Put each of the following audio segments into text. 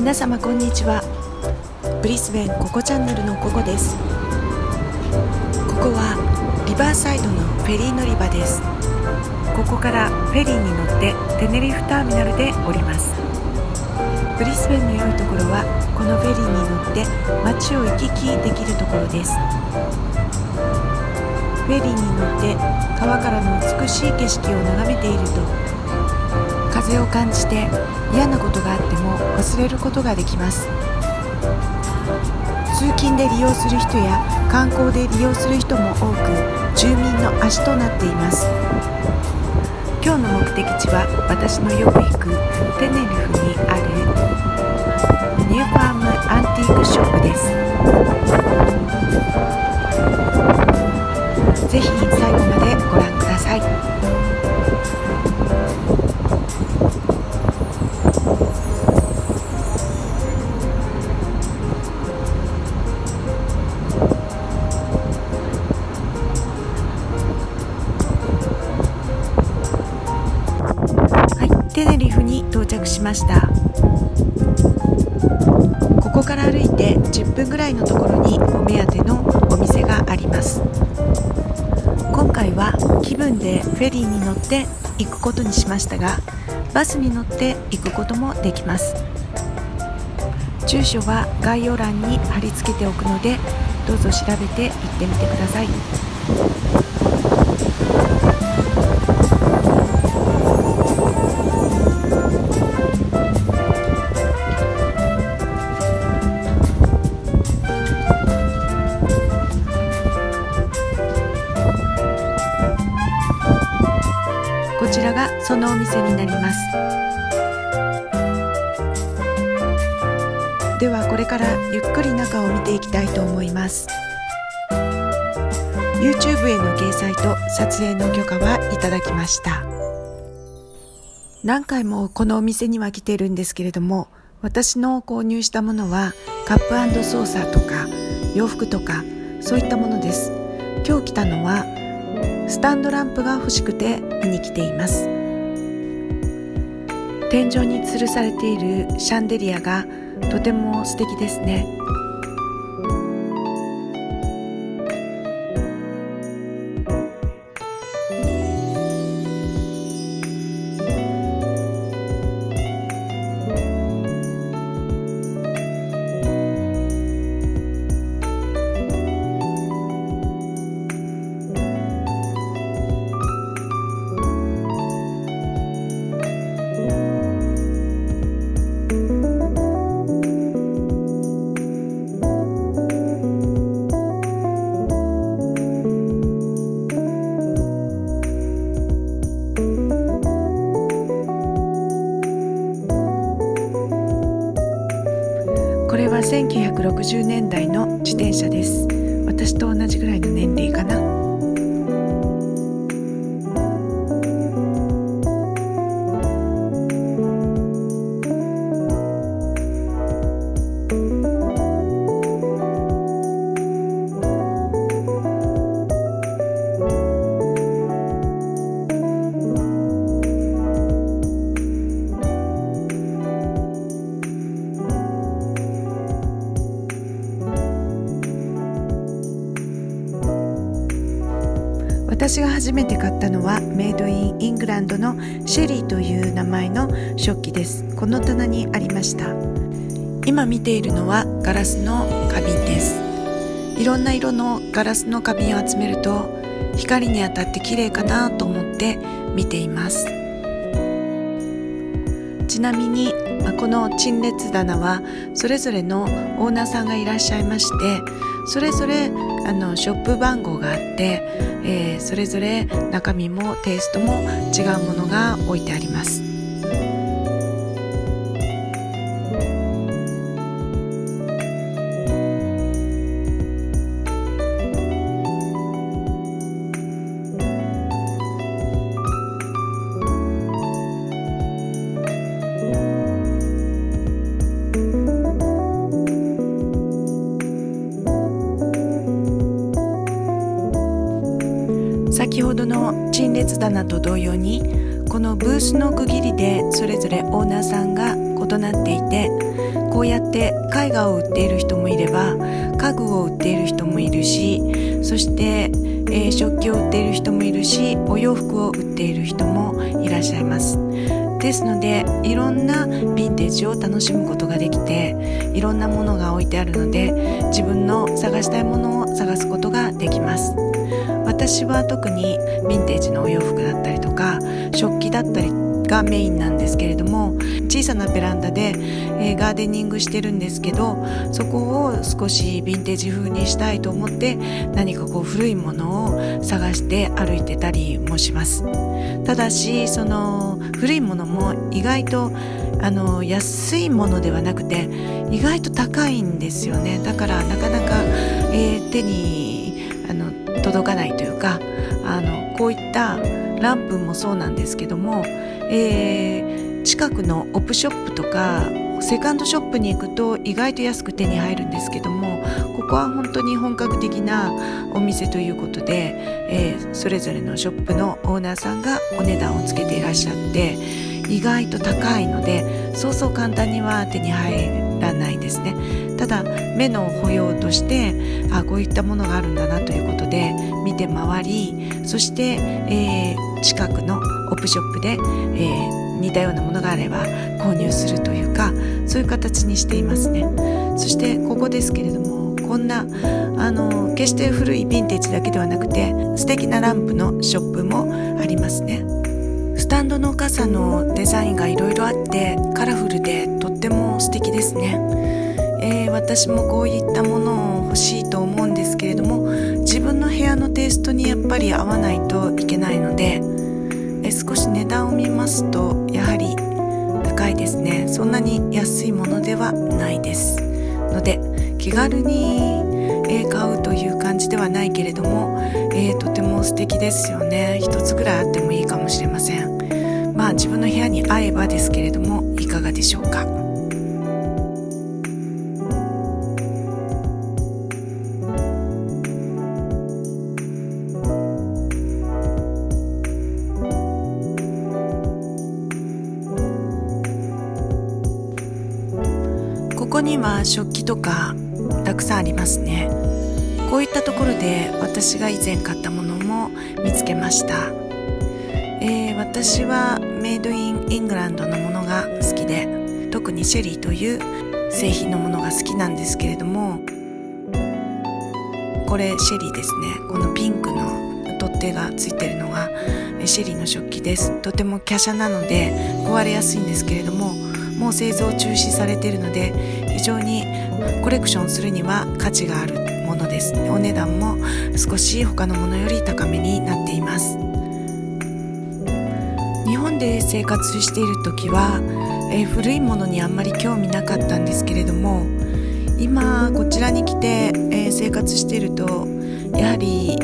皆様こんにちは。ブリスベンココチャンネルのココです。ここはリバーサイドのフェリー乗り場です。ここからフェリーに乗ってテネリフターミナルで降ります。ブリスベンの良いところはこのフェリーに乗って街を行き来できるところです。フェリーに乗って川からの美しい景色を眺めていると、風を感じて嫌なことがあっても忘れることができます。通勤で利用する人や観光で利用する人も多く、住民の足となっています。今日の目的地は私のよく行くテネリフにあるニューファームアンティークショップです。ぜひ最後までご覧ください。テネリフに到着しました。ここから歩いて10分ぐらいのところにお目当てのお店があります。今回は気分でフェリーに乗って行くことにしましたが、バスに乗って行くこともできます。住所は概要欄に貼り付けておくので、どうぞ調べて行ってみてください。こちらがそのお店になります。ではこれからゆっくり中を見ていきたいと思います。 YouTube への掲載と撮影の許可はいただきました。何回もこのお店には来てるんですけれども、私の購入したものはカップ&ソーサーとか洋服とかそういったものです。今日来たのはスタンドランプが欲しくて見に来ています。天井に吊るされているシャンデリアがとても素敵ですね。これは1960年代の自転車です。私と同じぐらいの年齢かな。私が初めて買ったのはメイドインイングランドのシェリーという名前の食器です。この棚にありました。今見ているのはガラスの花瓶です。いろんな色のガラスの花瓶を集めると光に当たって綺麗かなと思って見ています。ちなみにこの陳列棚はそれぞれのオーナーさんがいらっしゃいまして、それぞれショップ番号があって、それぞれ中身もテイストも違うものが置いてあります。先ほどの陳列棚と同様に、このブースの区切りでそれぞれオーナーさんが異なっていて、こうやって絵画を売っている人もいれば、家具を売っている人もいるし、そして、食器を売っている人もいるし、お洋服を売っている人もいらっしゃいます。ですので、いろんなヴィンテージを楽しむことができて、いろんなものが置いてあるので、自分の探したいものを探すことができます。私は特にヴィンテージのお洋服だったりとか食器だったりがメインなんですけれども、小さなベランダで、ガーデニングしてるんですけど、そこを少しヴィンテージ風にしたいと思って何か古いものを探して歩いてたりもします。ただしその古いものも意外と安いものではなくて意外と高いんですよね。だからなかなか、手に届かないというか、こういったランプもそうなんですけども、近くのオプショップとかセカンドショップに行くと意外と安く手に入るんですけども、ここは本当に本格的なお店ということで、それぞれのショップのオーナーさんがお値段をつけていらっしゃって意外と高いので、そうそう簡単には手に入らないですね。ただ目の保養としてこういったものがあるんだなということで見て回り、そして、近くのオプショップで、似たようなものがあれば購入するというか、そういう形にしていますね。そしてここですけれども、こんな決して古いヴィンテージだけではなくて素敵なランプのショップもありますね。スタンドの傘のデザインがいろいろあってカラフルでとっても素敵ですね。私もこういったものを欲しいと思うんですけれども、自分の部屋のテイストにやっぱり合わないといけないので、少し値段を見ますとやはり高いですね。そんなに安いものではないですので、気軽に買うという感じではないけれども、とても素敵ですよね。一つぐらいあってもいいかもしれません。自分の部屋に合えばですけれども、いかがでしょうか。ここには食器とかたくさんありますね。こういったところで私が以前買ったものも見つけました。私はメイドインイングランドのものが好きで、特にシェリーという製品のものが好きなんですけれども、これシェリーですね。このピンクの取っ手がついているのがシェリーの食器です。とても華奢なので壊れやすいんですけれども、もう製造中止されているので非常にコレクションするには価値があるものです。お値段も少し他のものより高めになっています。日本で生活している時は、古いものにあんまり興味なかったんですけれども、今こちらに来て、生活しているとやはり、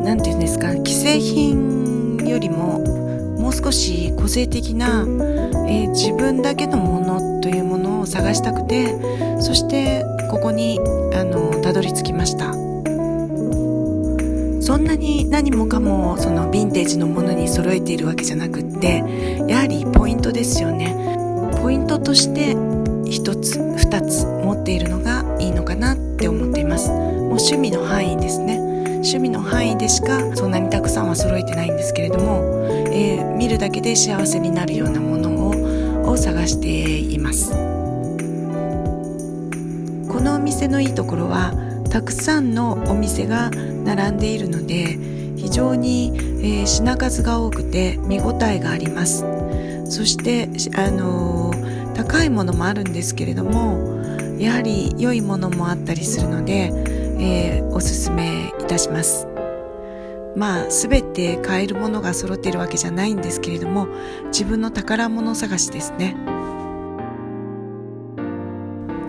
なんていうんですか、既製品よりももう少し個性的な、自分だけのものというものを探したくて、そしてここにたどり着きました。そんなに何もかもそのヴィンテージのものに揃えているわけじゃなくって、やはりポイントですよね。ポイントとして一つ二つ持っているのがいいのかなって思っています。もう趣味の範囲ですね。趣味の範囲でしかそんなにたくさんは揃えてないんですけれども、見るだけで幸せになるようなものを探しています。このお店のいいところはたくさんのお店が並んでいるので、非常に、品数が多くて見応えがあります。そして、高いものもあるんですけれども、やはり良いものもあったりするので、おすすめいたします。全て買えるものが揃っているわけじゃないんですけれども、自分の宝物探しですね。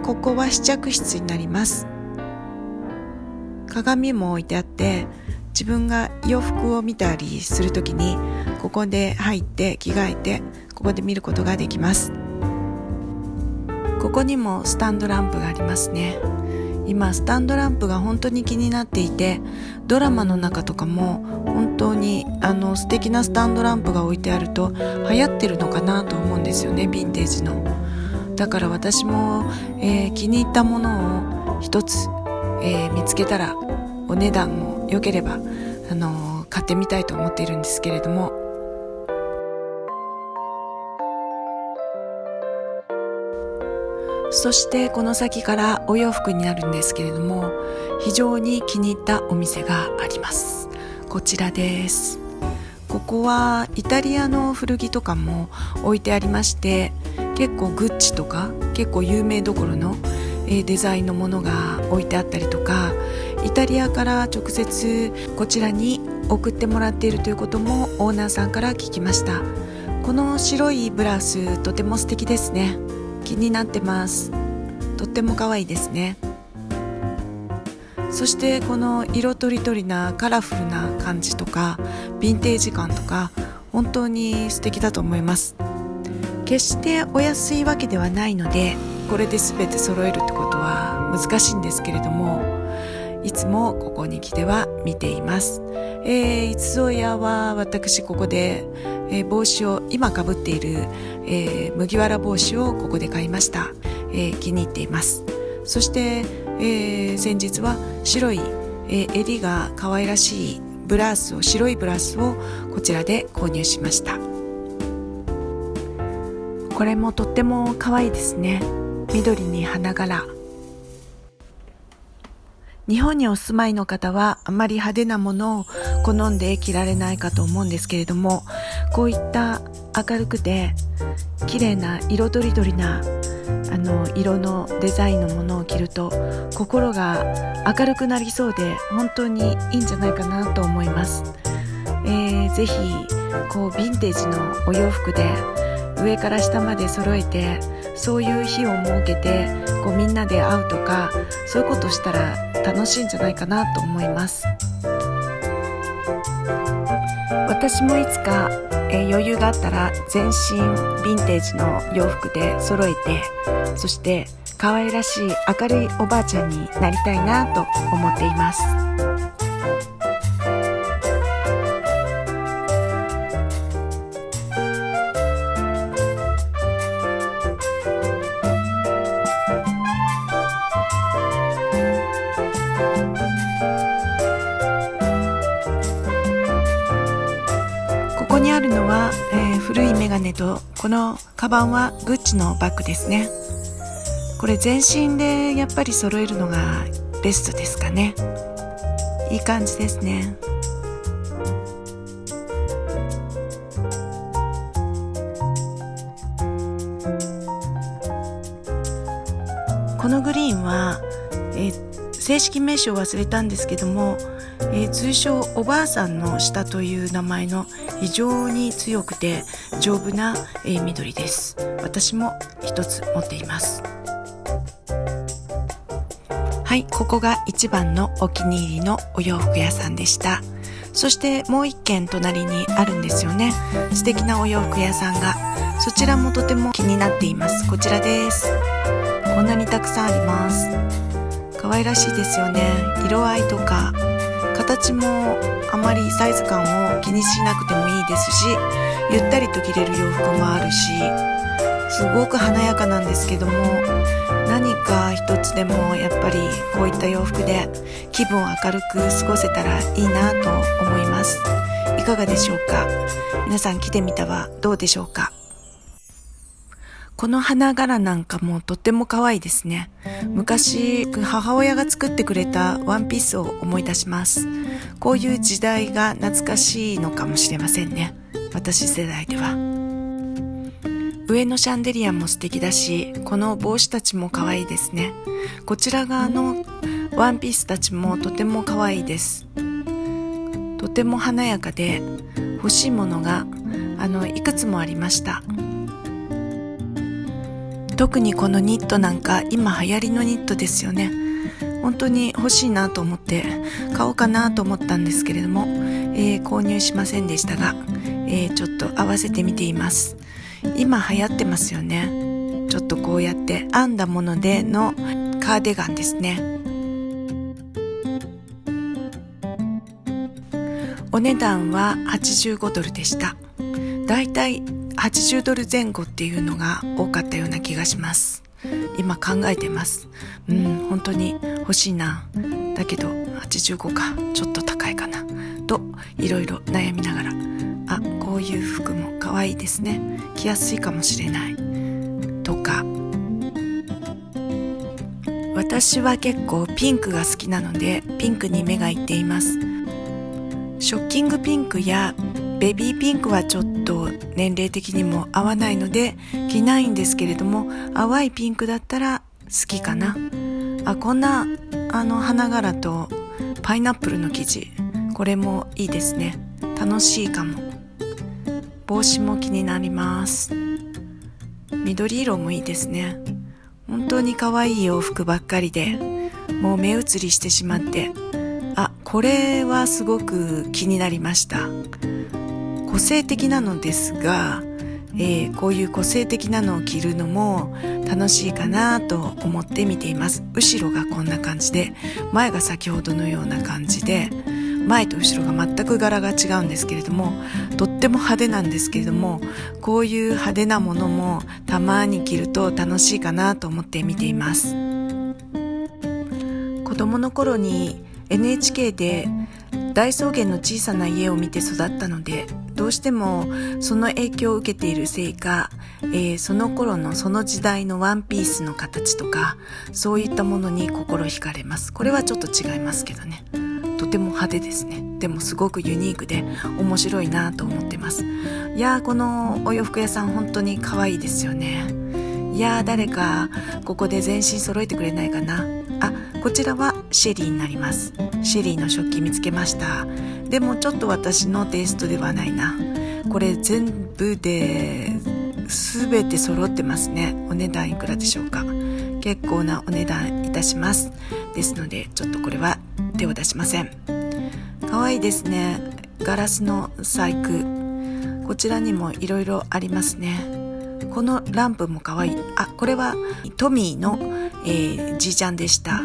ここは試着室になります。鏡も置いてあって、自分が洋服を見たりするときにここで入って着替えて、ここで見ることができます。ここにもスタンドランプがありますね。今スタンドランプが本当に気になっていて、ドラマの中とかも本当に素敵なスタンドランプが置いてあると流行ってるのかなと思うんですよね、ヴィンテージの。だから私も、気に入ったものを一つ、見つけたらお値段も良ければ、買ってみたいと思っているんですけれども、そしてこの先からお洋服になるんですけれども、非常に気に入ったお店があります。こちらです。ここはイタリアの古着とかも置いてありまして、結構グッチとか結構有名どころのデザインのものが置いてあったりとか、イタリアから直接こちらに送ってもらっているということもオーナーさんから聞きました。この白いブラウスとても素敵ですね。気になってます。とっても可愛いですね。そしてこの色とりどりなカラフルな感じとかヴィンテージ感とか本当に素敵だと思います。決してお安いわけではないので、これで全て揃えるってことは難しいんですけれども、いつもここに来ては見ています。いつぞやは私ここで、帽子を今かぶっている、麦わら帽子をここで買いました。気に入っています。そして、先日は白い、襟が可愛らしい白いブラウスをこちらで購入しました。これもとっても可愛いですね。緑に花柄。日本にお住まいの方はあまり派手なものを好んで着られないかと思うんですけれども、こういった明るくて綺麗な色とりどりな色のデザインのものを着ると心が明るくなりそうで、本当にいいんじゃないかなと思います。ぜひこうヴィンテージのお洋服で上から下まで揃えて、そういう日を設けてこうみんなで会うとか、そういうことしたら楽しいんじゃないかなと思います。私もいつか、余裕があったら全身ヴィンテージの洋服で揃えて、そして可愛らしい明るいおばあちゃんになりたいなと思っています。ここにあるのは、古いメガネと、このカバンはグッチのバッグですね。これ全身でやっぱり揃えるのがベストですかね。いい感じですね。このグリーンは、正式名称を忘れたんですけども、通称おばあさんの舌という名前の非常に強くて丈夫な、緑です。私も一つ持っています。はい、ここが一番のお気に入りのお洋服屋さんでした。そしてもう一軒隣にあるんですよね。素敵なお洋服屋さんが。そちらもとても気になっています。こちらです。こんなにたくさんあります。可愛らしいですよね。色合いとか形もあまりサイズ感を気にしなくてもいいですし、ゆったりと着れる洋服もあるし、すごく華やかなんですけども、何か一つでもやっぱりこういった洋服で気分を明るく過ごせたらいいなと思います。いかがでしょうか。皆さん着てみたはどうでしょうか。この花柄なんかもとっても可愛いですね。昔母親が作ってくれたワンピースを思い出します。こういう時代が懐かしいのかもしれませんね。私世代では。上のシャンデリアも素敵だし、この帽子たちも可愛いですね。こちら側のワンピースたちもとても可愛いです。とても華やかで欲しいものがいくつもありました。特にこのニットなんか今流行りのニットですよね。本当に欲しいなと思って買おうかなと思ったんですけれども、購入しませんでしたが、ちょっと合わせてみています。今流行ってますよね。ちょっとこうやって編んだものでのカーディガンですね。お値段は$85でした。だいたい80ドル前後っていうのが多かったような気がします。今考えてます。本当に欲しいな。だけど85か、ちょっと高いかなといろいろ悩みながら、こういう服も可愛いですね、着やすいかもしれないとか。私は結構ピンクが好きなのでピンクに目がいっています。ショッキングピンクやベビーピンクはちょっと年齢的にも合わないので着ないんですけれども、淡いピンクだったら好きかな。こんな花柄とパイナップルの生地、これもいいですね。楽しいかも。帽子も気になります。緑色もいいですね。本当に可愛い洋服ばっかりでもう目移りしてしまって、これはすごく気になりました。個性的なのですが、こういう個性的なのを着るのも楽しいかなと思って見ています。後ろがこんな感じで、前が先ほどのような感じで、前と後ろが全く柄が違うんですけれども、とっても派手なんですけれども、こういう派手なものもたまに着ると楽しいかなと思って見ています。子供の頃に NHK で大草原の小さな家を見て育ったので、どうしてもその影響を受けているせいか、その頃のその時代のワンピースの形とか、そういったものに心惹かれます。これはちょっと違いますけどね、とても派手ですね。でもすごくユニークで面白いなと思ってます。このお洋服屋さん本当に可愛いですよね。誰かここで全身揃えてくれないかな。こちらはシェリーになります。シェリーの食器見つけました。でもちょっと私のテイストではないな。これ全部で全て揃ってますね。お値段いくらでしょうか。結構なお値段いたします。ですのでちょっとこれは手を出しません。可愛いですね。ガラスの細工、こちらにもいろいろありますね。このランプも可愛い。これはトミーの、じいちゃんでした。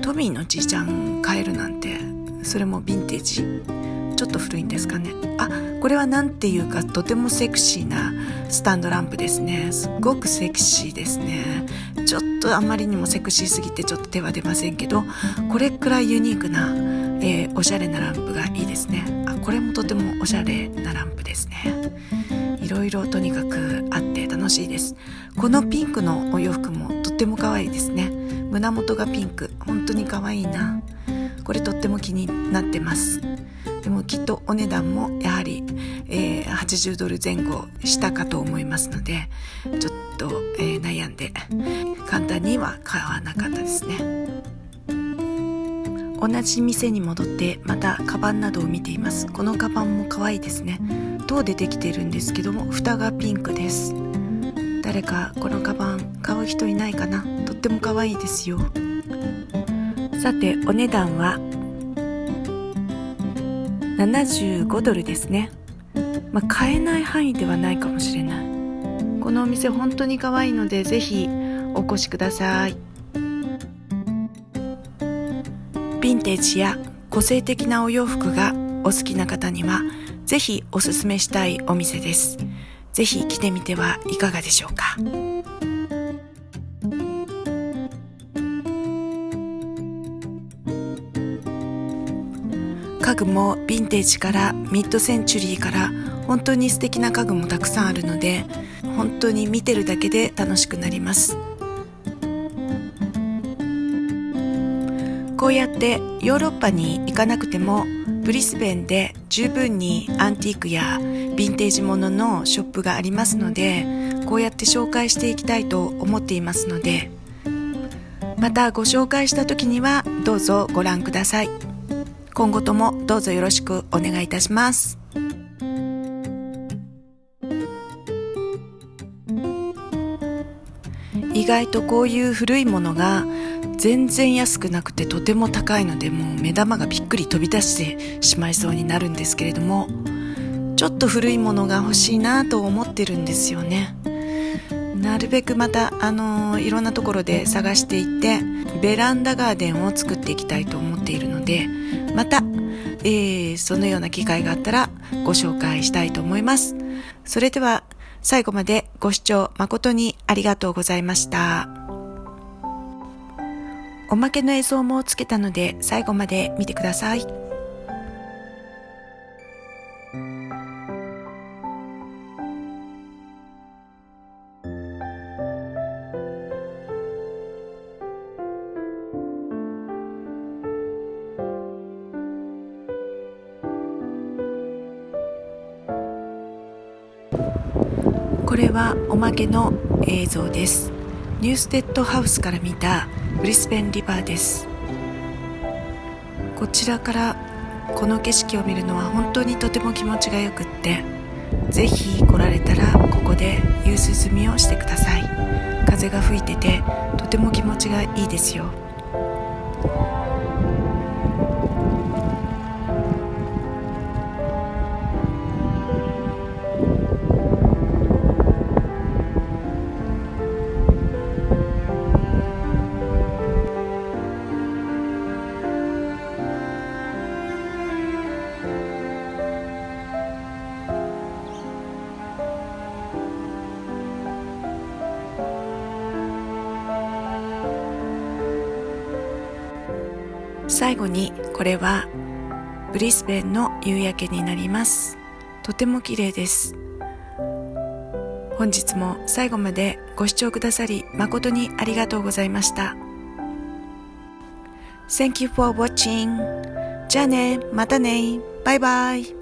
トミーのじいちゃん買えるなんて、それもヴィンテージ、ちょっと古いんですかね。これはなんていうかとてもセクシーなスタンドランプですね。すごくセクシーですね。ちょっとあまりにもセクシーすぎてちょっと手は出ませんけど、これくらいユニークな、おしゃれなランプがいいですね。これもとてもおしゃれなランプですね。いろいろとにかくあって楽しいです。このピンクのお洋服もとっても可愛いですね。胸元がピンク、本当に可愛いな。これとっても気になってます。でもきっとお値段もやはり、80ドル前後したかと思いますので、ちょっと、悩んで簡単には買わなかったですね。同じ店に戻ってまたカバンなどを見ています。このカバンも可愛いですね。銅でできているんですけども、蓋がピンクです。誰かこのカバン買う人いないかな。とっても可愛いですよ。さてお値段は75ドルですね。買えない範囲ではないかもしれない。このお店本当に可愛いのでぜひお越しください。ヴィンテージや個性的なお洋服がお好きな方にはぜひおすすめしたいお店です。ぜひ来てみてはいかがでしょうか。家具もヴィンテージからミッドセンチュリーから本当に素敵な家具もたくさんあるので、本当に見てるだけで楽しくなります。こうやってヨーロッパに行かなくてもブリスベンで十分にアンティークやヴィンテージもののショップがありますので、こうやって紹介していきたいと思っていますので、またご紹介した時にはどうぞご覧ください。今後ともどうぞよろしくお願いいたします。意外とこういう古いものが全然安くなくてとても高いので、もう目玉がびっくり飛び出してしまいそうになるんですけれども、ちょっと古いものが欲しいなと思ってるんですよね。なるべくまたいろんなところで探していってベランダガーデンを作っていきたいと思っているので、また、そのような機会があったらご紹介したいと思います。それでは最後までご視聴誠にありがとうございました。おまけの映像もつけたので最後まで見てください。これはおまけの映像です。ニューステッドハウスから見たブリスベンリバーです。こちらからこの景色を見るのは本当にとても気持ちがよくって、ぜひ来られたらここで夕涼みをしてください。風が吹いててとても気持ちがいいですよ。最後にこれはブリスベンの夕焼けになります。とても綺麗です。本日も最後までご視聴くださり誠にありがとうございました。Thank you for watching. じゃあね、またね、バイバイ。